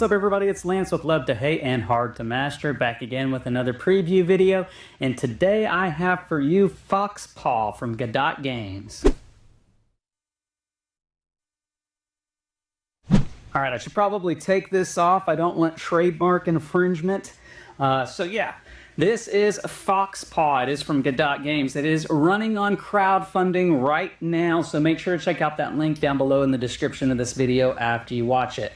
What's up, everybody? It's Lance with Love to Hate and Hard to Master, back again with another preview video. And today I have for you Foxpaw from Godot Games. Alright, I should probably take this off. I don't want trademark infringement. So yeah, this is Foxpaw. It is from Godot Games. It is running on crowdfunding right now, so make sure to check out that link down below in the description of this video after you watch it.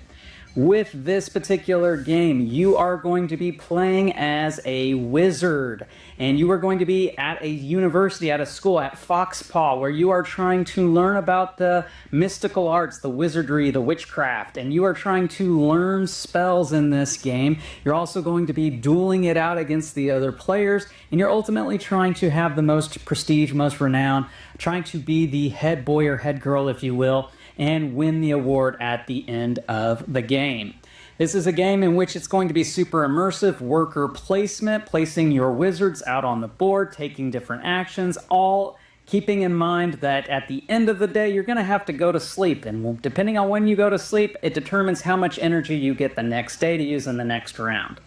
With this particular game, you are going to be playing as a wizard, and you are going to be at a university, at a school, at Foxpaw, where you are trying to learn about the mystical arts, the wizardry, the witchcraft, and you are trying to learn spells in this game. You're also going to be dueling it out against the other players, and you're ultimately trying to have the most prestige, most renown, trying to be the head boy or head girl, if you will, and win the award at the end of the game. This is a game in which it's going to be super immersive, worker placement, placing your wizards out on the board, taking different actions, all keeping in mind that at the end of the day, you're going to have to go to sleep. And depending on when you go to sleep, it determines how much energy you get the next day to use in the next round.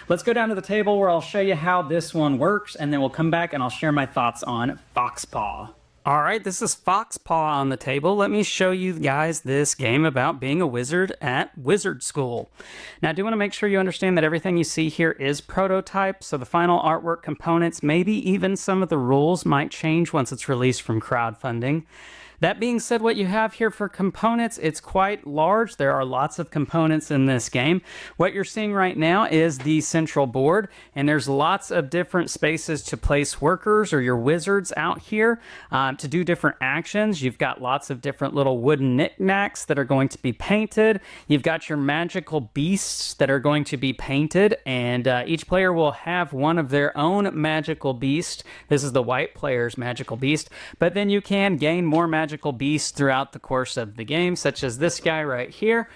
Let's go down to the table where I'll show you how this one works, and then we'll come back and I'll share my thoughts on Foxpaw. Alright, this is Foxpaw on the table. Let me show you guys this game about being a wizard at wizard school. Now, I do want to make sure you understand that everything you see here is prototype, so the final artwork components, maybe even some of the rules might change once it's released from crowdfunding. That being said, what you have here for components, it's quite large. There are lots of components in this game. What you're seeing right now is the central board, and there's lots of different spaces to place workers or your wizards out here to do different actions. You've got lots of different little wooden knickknacks that are going to be painted. You've got your magical beasts that are going to be painted, and each player will have one of their own magical beast. This is the white player's magical beast, but then you can gain more magical beasts throughout the course of the game, such as this guy right here.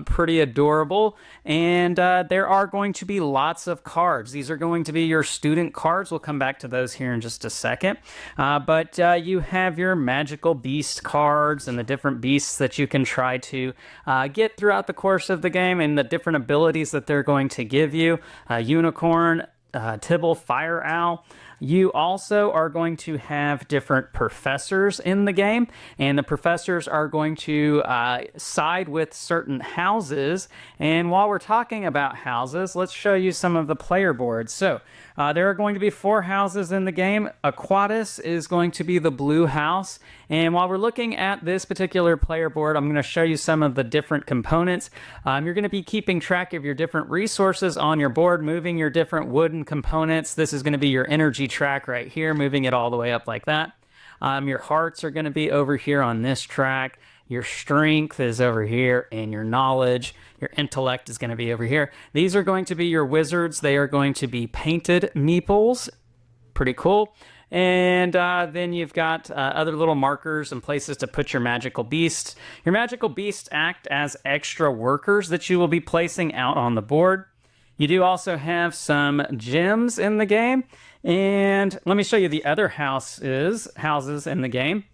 Pretty adorable. And there are going to be lots of cards. These are going to be your student cards. We'll come back to those here in just a second. But you have your magical beast cards and the different beasts that you can try to get throughout the course of the game and the different abilities that they're going to give you. Unicorn, Tibble, Fire Owl. You also are going to have different professors in the game, and the professors are going to side with certain houses. And while we're talking about houses, let's show you some of the player boards. So there are going to be 4 houses in the game. Aquatis is going to be the blue house. And while we're looking at this particular player board, I'm going to show you some of the different components. You're going to be keeping track of your different resources on your board, moving your different wooden components. This is going to be your energy track right here, moving it all the way up like that. Your hearts are going to be over here on this track. Your strength is over here, and your knowledge, your intellect is going to be over here. These are going to be your wizards. They are going to be painted meeples. Pretty cool. And then you've got other little markers and places to put your magical beasts. Your magical beasts act as extra workers that you will be placing out on the board. You do also have some gems in the game. And let me show you the other houses in the game.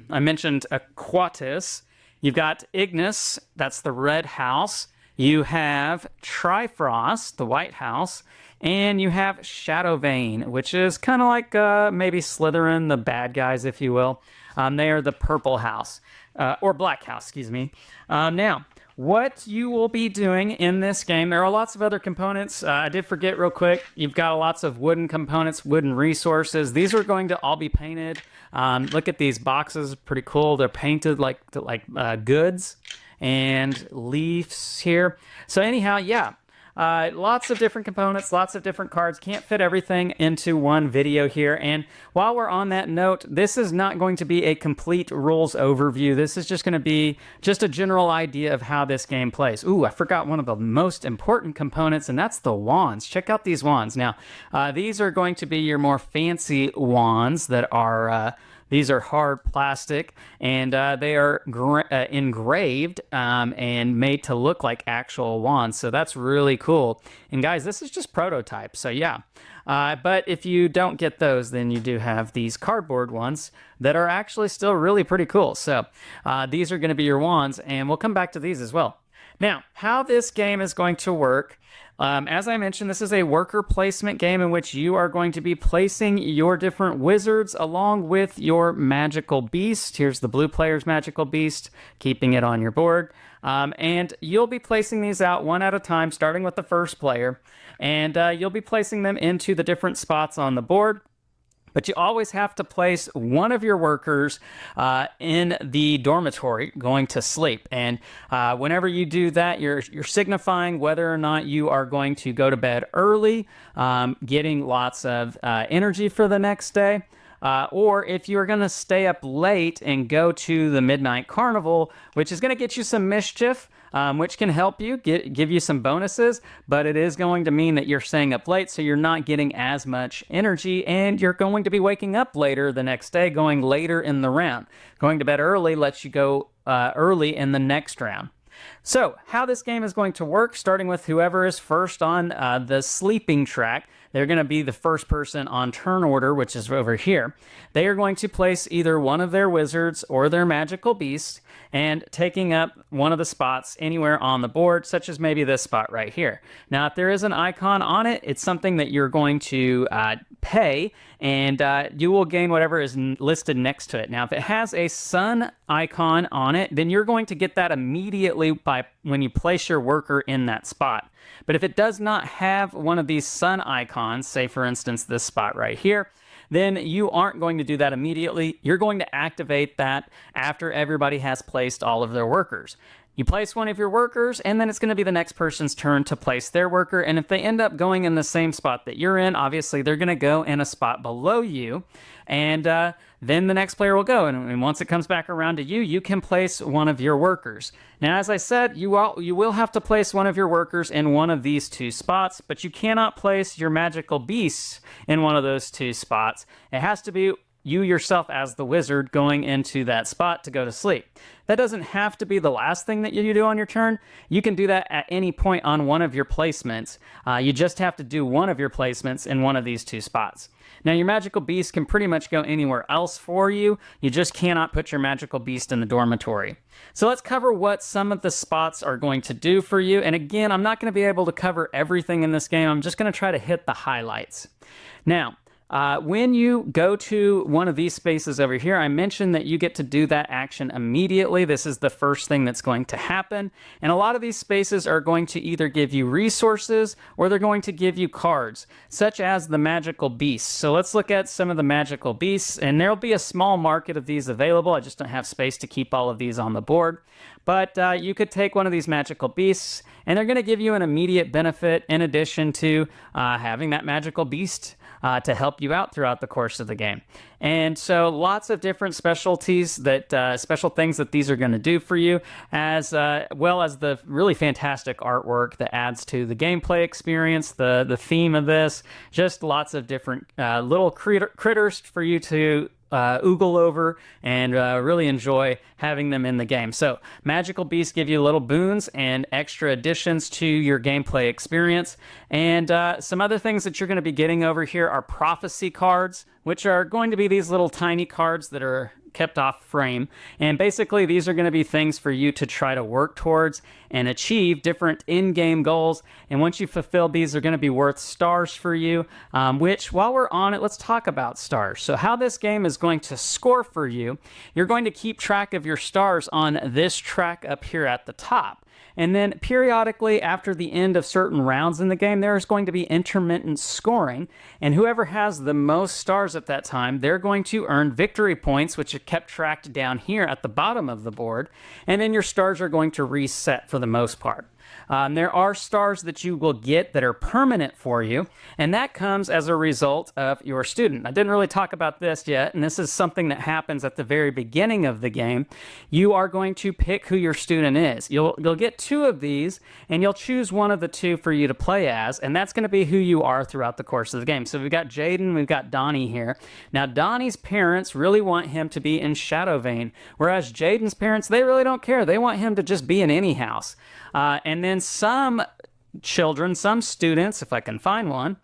I mentioned Aquatis. You've got Ignis, that's the red house. You have Trifrost, the white house. And you have Shadowvane, which is kind of like maybe Slytherin, the bad guys, if you will. They are the purple house, or black house, excuse me. Now, what you will be doing in this game, there are lots of other components. I did forget real quick, you've got lots of wooden components, wooden resources. These are going to all be painted. Look at these boxes, pretty cool. They're painted like goods and leaves here. So anyhow, yeah. Lots of different components, lots of different cards. Can't fit everything into one video here. And while we're on that note, this is not going to be a complete rules overview. This is just going to be just a general idea of how this game plays. Ooh, I forgot one of the most important components, and that's the wands. Check out these wands. Now, these are going to be your more fancy wands that are... These are hard plastic, and they are engraved and made to look like actual wands, so that's really cool. And guys, this is just prototype, so yeah. But if you don't get those, then you do have these cardboard ones that are actually still really pretty cool. So these are going to be your wands, and we'll come back to these as well. Now, how this game is going to work, as I mentioned, this is a worker placement game in which you are going to be placing your different wizards along with your magical beast. Here's the blue player's magical beast, keeping it on your board. And you'll be placing these out one at a time, starting with the first player. And you'll be placing them into the different spots on the board. But you always have to place one of your workers in the dormitory going to sleep. And whenever you do that, you're signifying whether or not you are going to go to bed early, getting lots of energy for the next day. Or if you're going to stay up late and go to the Midnight Carnival, which is going to get you some mischief, which can help you, give you some bonuses, but it is going to mean that you're staying up late, so you're not getting as much energy, and you're going to be waking up later the next day, going later in the round. Going to bed early lets you go early in the next round. So, how this game is going to work, starting with whoever is first on the sleeping track. They're going to be the first person on turn order, which is over here. They are going to place either one of their wizards or their magical beasts and taking up one of the spots anywhere on the board, such as maybe this spot right here. Now, if there is an icon on it, it's something that you're going to pay, and you will gain whatever is listed next to it. Now, if it has a sun icon on it, then you're going to get that immediately by when you place your worker in that spot. But if it does not have one of these sun icons, say for instance this spot right here, then you aren't going to do that immediately. You're going to activate that after everybody has placed all of their workers. You place one of your workers, and then it's going to be the next person's turn to place their worker. And if they end up going in the same spot that you're in, obviously they're going to go in a spot below you. And then the next player will go. And once it comes back around to you, you can place one of your workers. Now, as I said, you will have to place one of your workers in one of these two spots, but you cannot place your magical beasts in one of those two spots. It has to be you yourself as the wizard going into that spot to go to sleep. That doesn't have to be the last thing that you do on your turn. You can do that at any point on one of your placements. You just have to do one of your placements in one of these two spots. Now, your magical beast can pretty much go anywhere else for you. You just cannot put your magical beast in the dormitory. So let's cover what some of the spots are going to do for you. And again, I'm not going to be able to cover everything in this game. I'm just going to try to hit the highlights. Now, when you go to one of these spaces over here, I mentioned that you get to do that action immediately. This is the first thing that's going to happen. And a lot of these spaces are going to either give you resources or they're going to give you cards, such as the magical beasts. So let's look at some of the magical beasts, and there'll be a small market of these available. I just don't have space to keep all of these on the board. But you could take one of these magical beasts, and they're going to give you an immediate benefit in addition to having that magical beast to help you out throughout the course of the game. And so lots of different specialties that special things that these are going to do for you, as well as the really fantastic artwork that adds to the gameplay experience, the theme of this, just lots of different little critters for you to oogle over and really enjoy having them in the game. So magical beasts give you little boons and extra additions to your gameplay experience. And some other things that you're going to be getting over here are prophecy cards, which are going to be these little tiny cards that are kept off frame. And basically these are going to be things for you to try to work towards and achieve different in-game goals. And once you fulfill these, they're going to be worth stars for you, which while we're on it, let's talk about stars. So how this game is going to score for you, you're going to keep track of your stars on this track up here at the top. And then periodically after the end of certain rounds in the game, there's going to be intermittent scoring. And whoever has the most stars at that time, they're going to earn victory points, which are kept tracked down here at the bottom of the board. And then your stars are going to reset for the most part. There are stars that you will get that are permanent for you, and that comes as a result of your student. I didn't really talk about this yet, and this is something that happens at the very beginning of the game. You are going to pick who your student is. You'll get two of these, and you'll choose one of the two for you to play as, and that's going to be who you are throughout the course of the game. So we've got Jaden, we've got Donnie here. Now, Donnie's parents really want him to be in Shadowvane, whereas Jaden's parents, they really don't care. They want him to just be in any house. And then some children, some students, if I can find one,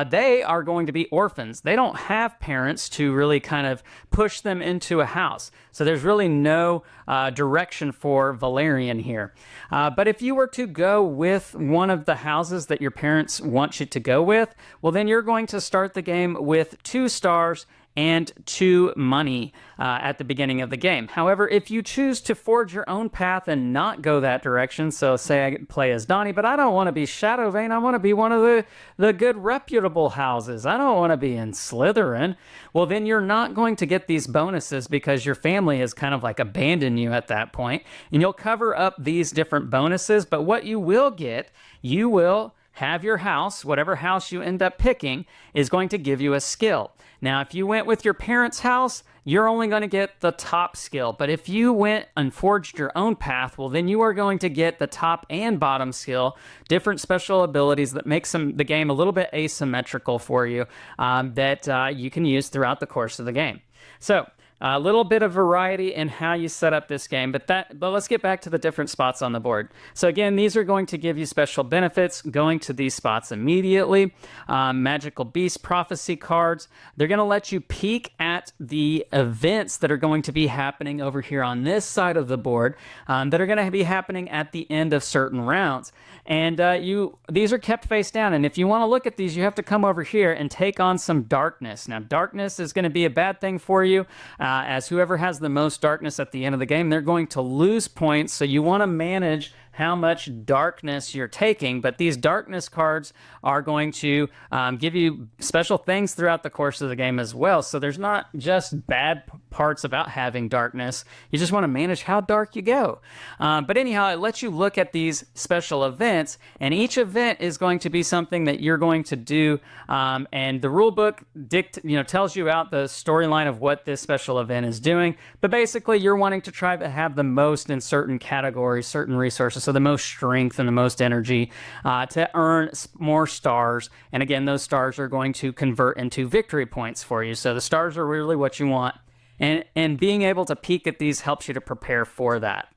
they are going to be orphans. They don't have parents to really kind of push them into a house. So there's really no direction for Valerian here. But if you were to go with one of the houses that your parents want you to go with, well, then you're going to start the game with 2 stars and 2 money at the beginning of the game. However, if you choose to forge your own path and not go that direction, so say I play as Donnie, but I don't want to be Shadowvane, I want to be one of the good reputable houses. I don't want to be in Slytherin. Well, then you're not going to get these bonuses because your family has kind of like abandoned you at that point, and you'll cover up these different bonuses, but what you will get, you will have your house, whatever house you end up picking, is going to give you a skill. Now, if you went with your parents' house, you're only going to get the top skill. But if you went and forged your own path, well, then you are going to get the top and bottom skill, different special abilities that make the game a little bit asymmetrical for you that you can use throughout the course of the game. So, a little bit of variety in how you set up this game, but let's get back to the different spots on the board. So again, these are going to give you special benefits going to these spots immediately. Magical Beast Prophecy cards. They're going to let you peek at the events that are going to be happening over here on this side of the board that are going to be happening at the end of certain rounds. And these are kept face down, and if you want to look at these, you have to come over here and take on some darkness. Now, darkness is going to be a bad thing for you, as whoever has the most darkness at the end of the game, they're going to lose points, so you want to manage how much darkness you're taking, but these darkness cards are going to give you special things throughout the course of the game as well. So there's not just bad parts about having darkness. You just want to manage how dark you go. But anyhow, it lets you look at these special events, and each event is going to be something that you're going to do, and the rule book tells you out the storyline of what this special event is doing. But basically, you're wanting to try to have the most in certain categories, certain resources. So the most strength and the most energy to earn more stars. And again, those stars are going to convert into victory points for you. So the stars are really what you want. And being able to peek at these helps you to prepare for that.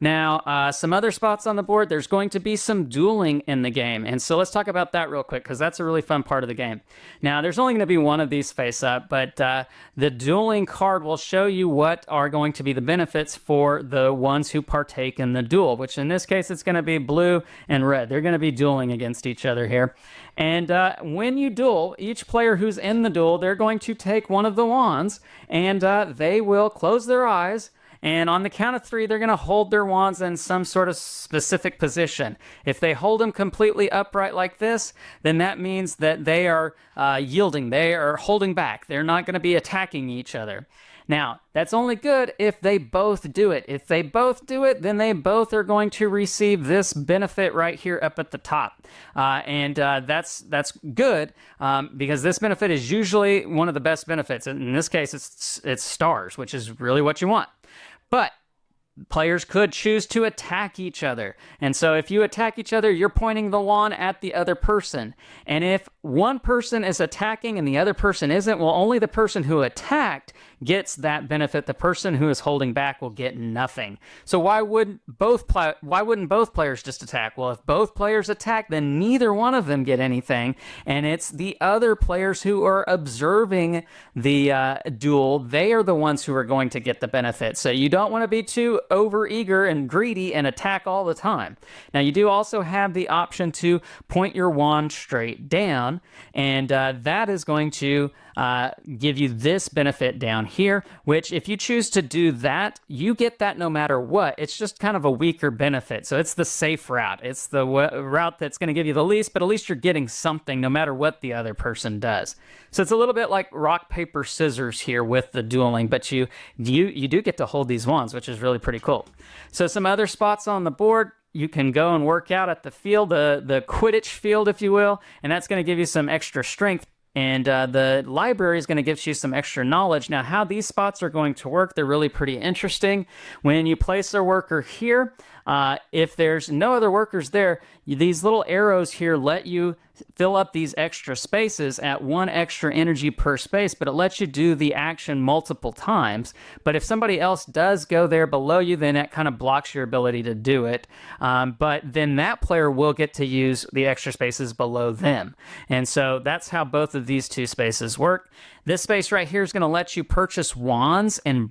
Now, some other spots on the board, there's going to be some dueling in the game. And so let's talk about that real quick, because that's a really fun part of the game. Now, there's only going to be one of these face up, but the dueling card will show you what are going to be the benefits for the ones who partake in the duel, which in this case, it's going to be blue and red. They're going to be dueling against each other here. And when you duel, each player who's in the duel, they're going to take one of the wands, and they will close their eyes. And on the count of 3, they're going to hold their wands in some sort of specific position. If they hold them completely upright like this, then that means that they are yielding. They are holding back. They're not going to be attacking each other. Now, that's only good if they both do it. If they both do it, then they both are going to receive this benefit right here up at the top. That's good because this benefit is usually one of the best benefits. In this case, it's stars, which is really what you want. But players could choose to attack each other. And so if you attack each other, you're pointing the wand at the other person. And if one person is attacking and the other person isn't, well, only the person who attacked gets that benefit. The person who is holding back will get nothing. So why wouldn't both players just attack? Well, if both players attack, then neither one of them get anything, and it's the other players who are observing the duel. They are the ones who are going to get the benefit. So you don't want to be too overeager and greedy and attack all the time. Now, you do also have the option to point your wand straight down, and that is going to give you this benefit down here, which if you choose to do that, you get that no matter what. It's just kind of a weaker benefit. So it's the safe route. It's the route that's going to give you the least, but at least you're getting something no matter what the other person does. So it's a little bit like rock, paper, scissors here with the dueling, but you do get to hold these wands, which is really pretty cool. So some other spots on the board, you can go and work out at the field, the Quidditch field, if you will, and that's going to give you some extra strength. And the library is going to give you some extra knowledge. Now, how these spots are going to work, they're really pretty interesting. When you place a worker here, if there's no other workers there, these little arrows here let you fill up these extra spaces at 1 extra energy per space, but it lets you do the action multiple times. But if somebody else does go there below you, then that kind of blocks your ability to do it. But then that player will get to use the extra spaces below them. And so that's how both of these two spaces work. This space right here is going to let you purchase wands and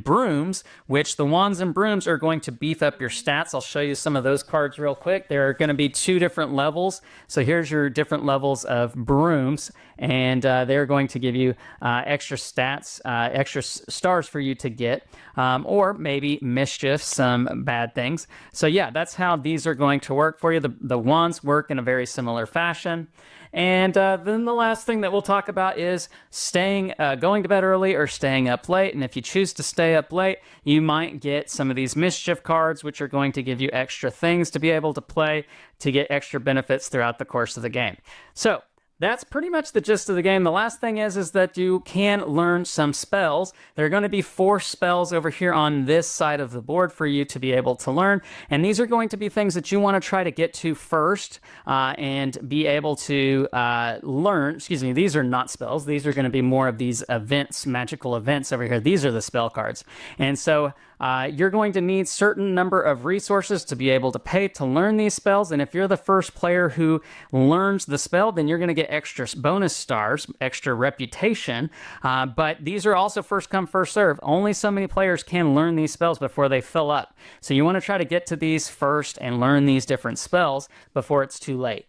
brooms, which the wands and brooms are going to beef up your stats. I'll show you some of those cards real quick. There are going to be 2 different levels. So here's your different levels of brooms, and they're going to give you extra stats, extra stars for you to get, or maybe mischief, some bad things. So yeah, that's how these are going to work for you. The wands work in a very similar fashion. And then the last thing that we'll talk about is going to bed early or staying up late. And if you choose to stay up late, you might get some of these mischief cards, which are going to give you extra things to be able to play to get extra benefits throughout the course of the game. So that's pretty much the gist of the game. The last thing is that you can learn some spells. There are going to be 4 spells over here on this side of the board for you to be able to learn. And these are going to be things that you want to try to get to first and be able to learn. Excuse me, these are not spells. These are going to be more of these events, magical events over here. These are the spell cards. And so you're going to need certain number of resources to be able to pay to learn these spells. And if you're the first player who learns the spell, then you're going to get extra bonus stars, extra reputation. But these are also first come, first serve. Only so many players can learn these spells before they fill up. So you want to try to get to these first and learn these different spells before it's too late.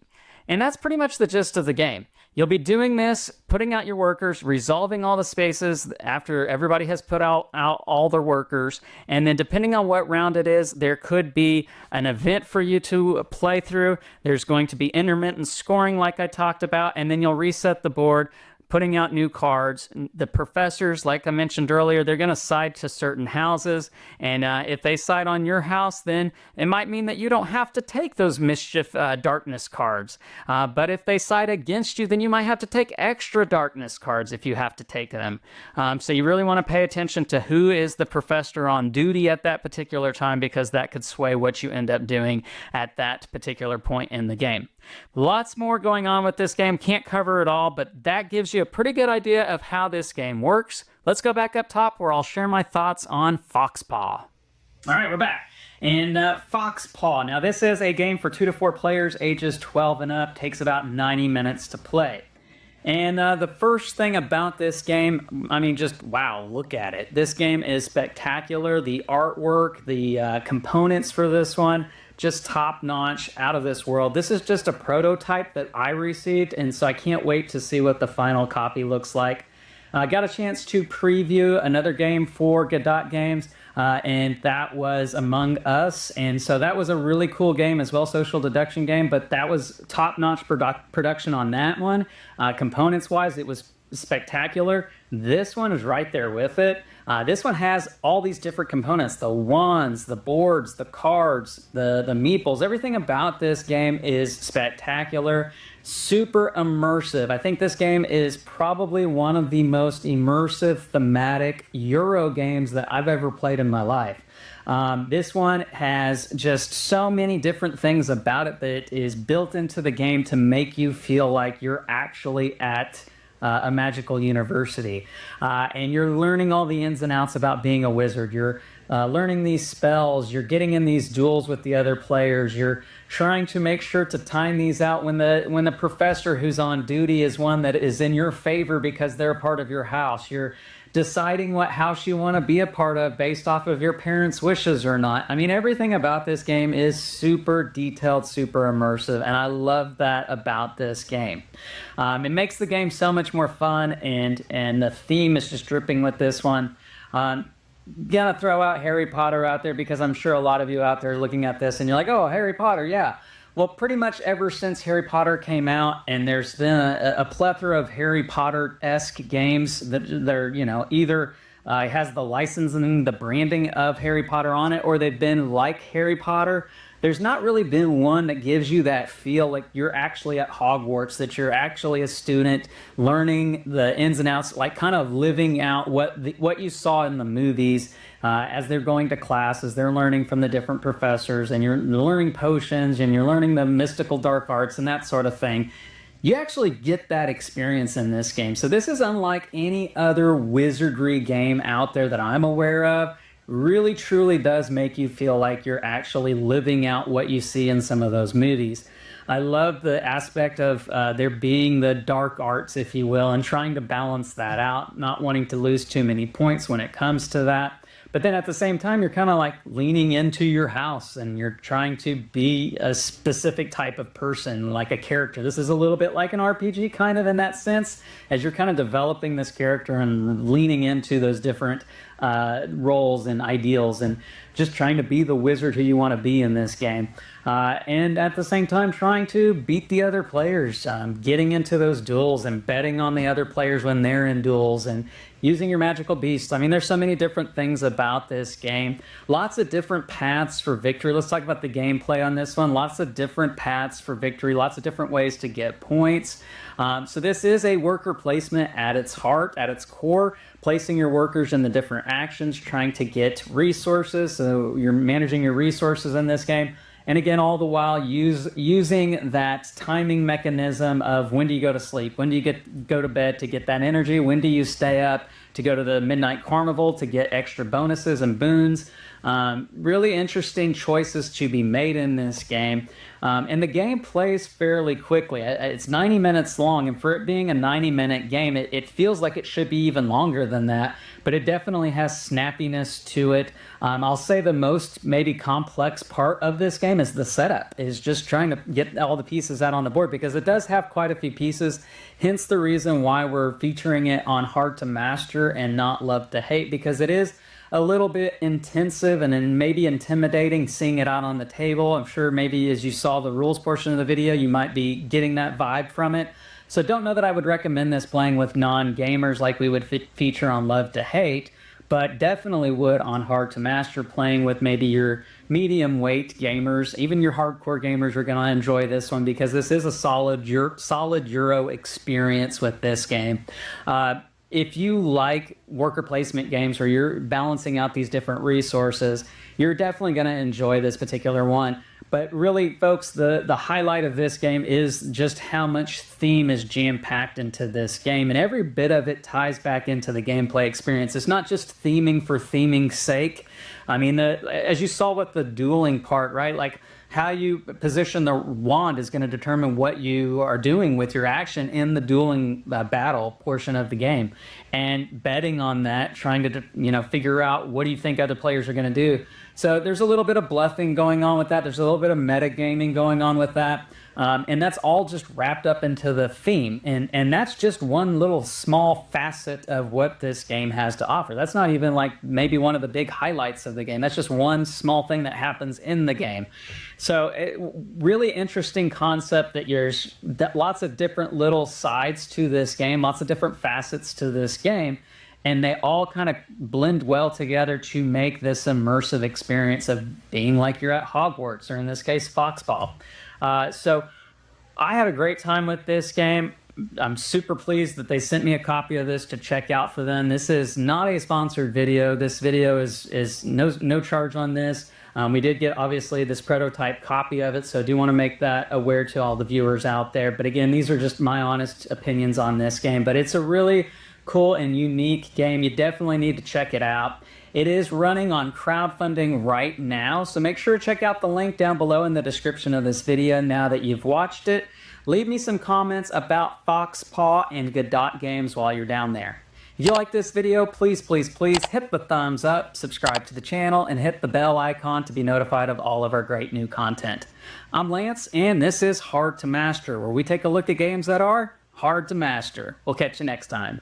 And that's pretty much the gist of the game. You'll be doing this, putting out your workers, resolving all the spaces after everybody has put out all their workers, and then depending on what round it is, there could be an event for you to play through. There's going to be intermittent scoring like I talked about, and then you'll reset the board, putting out new cards. The professors, like I mentioned earlier, they're going to side to certain houses, and if they side on your house, then it might mean that you don't have to take those mischief darkness cards. But if they side against you, then you might have to take extra darkness cards if you have to take them. So you really want to pay attention to who is the professor on duty at that particular time, because that could sway what you end up doing at that particular point in the game. Lots more going on with this game. Can't cover it all, but that gives you a pretty good idea of how this game works. Let's go back up top where I'll share my thoughts on Foxpaw. All right, we're back. And Foxpaw. Now, this is a game for 2 to 4 players, ages 12 and up. Takes about 90 minutes to play. And the first thing about this game, I mean, just wow, look at it. This game is spectacular. The artwork, the components for this one, just top-notch, out of this world. This is just a prototype that I received, and so I can't wait to see what the final copy looks like. I got a chance to preview another game for Godot Games, and that was Among Us, and so that was a really cool game as well, social deduction game, but that was top-notch production on that one. Components-wise, it was spectacular. This one is right there with it. This one has all these different components, the wands, the boards, the cards, the meeples. Everything about this game is spectacular, super immersive. I think this game is probably one of the most immersive thematic Euro games that I've ever played in my life. This one has just so many different things about it that is built into the game to make you feel like you're actually at a magical university, and you're learning all the ins and outs about being a wizard. You're learning these spells, you're getting in these duels with the other players, you're trying to make sure to time these out when the professor who's on duty is one that is in your favor because they're a part of your house. You're deciding what house you want to be a part of based off of your parents' wishes or not. I mean, everything about this game is super detailed, super immersive, and I love that about this game. It makes the game so much more fun, and the theme is just dripping with this one. Gonna throw out Harry Potter out there because I'm sure a lot of you out there looking at this and you're like, oh, Harry Potter, yeah. Well, pretty much ever since Harry Potter came out, and there's been a plethora of Harry Potter-esque games that they're, you know, either has the licensing, the branding of Harry Potter on it, or they've been like Harry Potter. There's not really been one that gives you that feel like you're actually at Hogwarts, that you're actually a student learning the ins and outs, like kind of living out what you saw in the movies as they're going to class, as they're learning from the different professors, and you're learning potions, and you're learning the mystical dark arts and that sort of thing. you actually get that experience in this game. So this is unlike any other wizardry game out there that I'm aware of. Really truly does make you feel like you're actually living out what you see in some of those movies. I love the aspect of there being the dark arts, if you will, and trying to balance that out, not wanting to lose too many points when it comes to that. But then at the same time, you're kind of like leaning into your house and you're trying to be a specific type of person, like a character. This is a little bit like an RPG kind of in that sense, as you're kind of developing this character and leaning into those different roles and ideals and just trying to be the wizard who you want to be in this game. And at the same time, trying to beat the other players, getting into those duels and betting on the other players when they're in duels and using your magical beasts. I mean, there's so many different things about this game. Lots of different paths for victory. Let's talk about the gameplay on this one. Lots of different paths for victory, lots of different ways to get points. So this is a worker placement at its heart, at its core, placing your workers in the different actions, trying to get resources. So you're managing your resources in this game. And again, all the while using that timing mechanism of when do you go to sleep, when do you go to bed to get that energy, when do you stay up to go to the Midnight Carnival to get extra bonuses and boons. Really interesting choices to be made in this game. And the game plays fairly quickly. It's 90 minutes long, and for it being a 90-minute game, it feels like it should be even longer than that, but it definitely has snappiness to it. I'll say the most maybe complex part of this game is the setup, is just trying to get all the pieces out on the board, because it does have quite a few pieces, hence the reason why we're featuring it on Hard to Master and not Love to Hate, because it is a little bit intensive and then maybe intimidating seeing it out on the table. I'm sure maybe as you saw the rules portion of the video, you might be getting that vibe from it. So don't know that I would recommend this playing with non-gamers like we would feature on Love to Hate, but definitely would on Hard to Master, playing with maybe your medium weight gamers. Even your hardcore gamers are going to enjoy this one, because this is a solid Euro experience with this game. If you like worker placement games where you're balancing out these different resources, you're definitely going to enjoy this particular one. But really, folks, the highlight of this game is just how much theme is jam-packed into this game, and every bit of it ties back into the gameplay experience. It's not just theming for theming's sake. I mean, as you saw with the dueling part, right? Like, how you position the wand is going to determine what you are doing with your action in the dueling battle portion of the game. And betting on that, trying to figure out what do you think other players are going to do. So there's a little bit of bluffing going on with that. There's a little bit of metagaming going on with that. And that's all just wrapped up into the theme. And that's just one little small facet of what this game has to offer. That's not even like maybe one of the big highlights of the game. That's just one small thing that happens in the game. So really interesting concept that there's lots of different little sides to this game, lots of different facets to this game. And they all kind of blend well together to make this immersive experience of being like you're at Hogwarts, or in this case, Foxpaw. So I had a great time with this game. I'm super pleased that they sent me a copy of this to check out for them. This is not a sponsored video. This video is no charge on this. We did get, obviously, this prototype copy of it, so I do want to make that aware to all the viewers out there. But again, these are just my honest opinions on this game. But it's a really cool and unique game. You definitely need to check it out. It is running on crowdfunding right now, so make sure to check out the link down below in the description of this video now that you've watched it. Leave me some comments about Foxpaw and Godot Games while you're down there. If you like this video, please, please, please hit the thumbs up, subscribe to the channel, and hit the bell icon to be notified of all of our great new content. I'm Lance, and this is Hard to Master, where we take a look at games that are hard to master. We'll catch you next time.